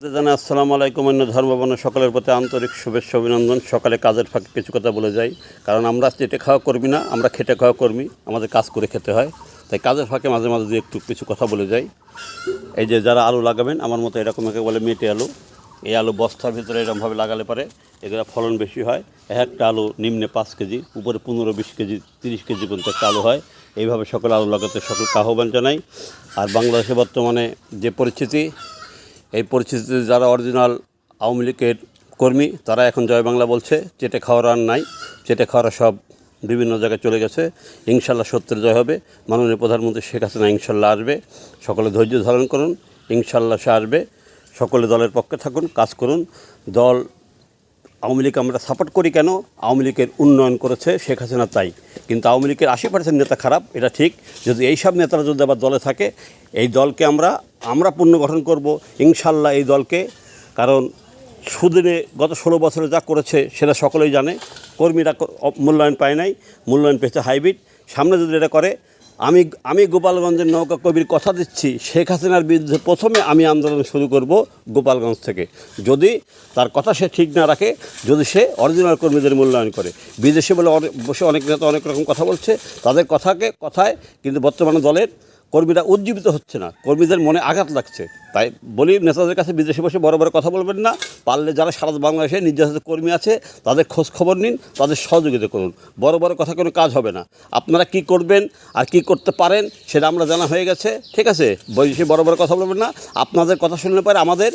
জানা আসসালামু আলাইকুম। অন্য ধর্মবর্ণ সকলের প্রতি আন্তরিক শুভেচ্ছা অভিনন্দন। সকালে কাজের ফাঁকে কিছু কথা বলে যাই, কারণ আমরা চেটে খাওয়া কর্মী না, আমরা খেটে খাওয়া কর্মী, আমাদের কাজ করে খেতে হয়। তাই কাজের ফাঁকে মাঝে মাঝে দিয়ে একটু কিছু কথা বলে যাই। এই যে যারা আলু লাগাবেন, আমার মতো এরকম একে বলে মেটে আলু, এই আলু বস্তার ভিতরে এরকমভাবে লাগালে পারে এগুলো ফলন বেশি হয়। একটা আলু নিম্নে 5 কেজি, উপরে 15-20 কেজি 30 কেজি পর্যন্ত একটা আলু হয়। এইভাবে সকল আলু লাগাতে সকলকে আহ্বান জানাই। আর বাংলাদেশে বর্তমানে যে পরিস্থিতি, এই পরিস্থিতিতে যারা অরিজিনাল আওয়ামী লীগের কর্মী তারা এখন জয় বাংলা বলছে। চেটে খাওয়ার আর নাই, চেটে খাওয়ারা সব বিভিন্ন জায়গায় চলে গেছে। ইনশাল্লাহ সত্যের জয় হবে। মাননীয় প্রধানমন্ত্রী শেখ হাসিনা ইনশাল্লাহ আসবে। সকলে ধৈর্য ধারণ করুন, ইনশাল্লাহ সে আসবে। সকলে দলের পক্ষে থাকুন, কাজ করুন। দল আওয়ামী লীগ আমরা সাপোর্ট করি কেন? আওয়ামী লীগের উন্নয়ন করেছে শেখ হাসিনা, তাই। কিন্তু আওয়ামী লীগের 80% নেতা খারাপ, এটা ঠিক। যদি এইসব নেতারা যদি আবার দলে থাকে, এই দলকে আমরা পুনর্গঠন করব ইনশাল্লাহ এই দলকে। কারণ সুদিনে গত 16 বছরে যা করেছে সেটা সকলেই জানে। কর্মীরা মূল্যায়ন পায় নাই, মূল্যায়ন পেয়েছে হাইব্রিড। সামনে যদি এটা করে, আমি গোপালগঞ্জের নৌকা কবির কথা দিচ্ছি, শেখ হাসিনার বিরুদ্ধে প্রথমে আমি আন্দোলন শুরু করব গোপালগঞ্জ থেকে। যদি তার কথা সে ঠিক না রাখে, যদি সে অরিজিনাল কর্মীদের মূল্যায়ন করে। বিদেশে বসে অনেক নেতা অনেক রকম কথা বলছে, তাদের কথায় কিন্তু বর্তমানে দলের কর্মীরা উজ্জীবিত হচ্ছে না, কর্মীদের মনে আঘাত লাগছে। তাই বলি নেতাদের কাছে বিদেশে বসে বড় বড় কথা বলবেন না। পারলে যারা সারা বাংলাদেশে নির্যাতিত কর্মী আছে তাদের খোঁজ খবর নিন, তাদের সহযোগিতা করুন। বড় বড় কথা কোনো কাজ হবে না। আপনারা কি করবেন আর কি করতে পারেন সেটা আমরা জানা হয়ে গেছে, ঠিক আছে? বসে বড় বড় কথা বলবেন না। আপনাদের কথা শুনলে পরে আমাদের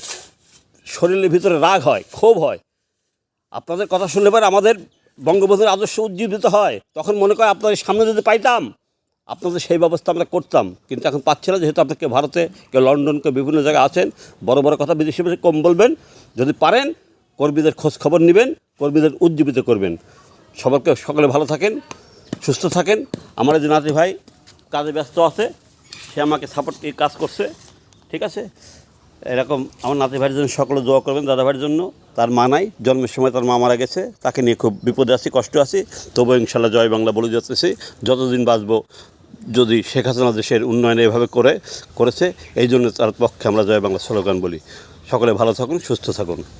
শরীরের ভিতরে রাগ হয়, ক্ষোভ হয়। আপনাদের কথা শুনলে পরে আমাদের বঙ্গবন্ধুর আদর্শ উজ্জীবিত হয়। তখন মনে করে আপনাদের সামনে যদি পাইতাম, আপনাদের সেই ব্যবস্থা আমরা করতাম। কিন্তু এখন পাচ্ছি না, যেহেতু আপনাকে ভারতে, কেউ লন্ডন, কেউ বিভিন্ন জায়গায় আছেন। বড় বড় কথা বিদেশি কম বলবেন। যদি পারেন কর্মীদের খোঁজ খবর নেবেন, কর্মীদের উজ্জীবিত করবেন। সকলে ভালো থাকেন, সুস্থ থাকেন। আমার যে নাতি ভাই কাজে ব্যস্ত আছে, সে আমাকে সাপোর্ট কাজ করছে, ঠিক আছে? এরকম আমার নাতি ভাইয়ের জন্য সকলে দোয়া করবেন। দাদা ভাইয়ের জন্য, তার মা নাই, জন্মের সময় তার মা মারা গেছে, তাকে নিয়ে খুব বিপদে আছি, কষ্ট আছি। তবুও ইনশাল্লাহ জয় বাংলা বলে যাচ্ছি। যতদিন বাঁচবো, যদি শেখ হাসিনা দেশের উন্নয়নে এভাবে করেছে, এই জন্য তার পক্ষে আমরা জয় বাংলা স্লোগান বলি। সকলে ভালো থাকুন, সুস্থ থাকুন।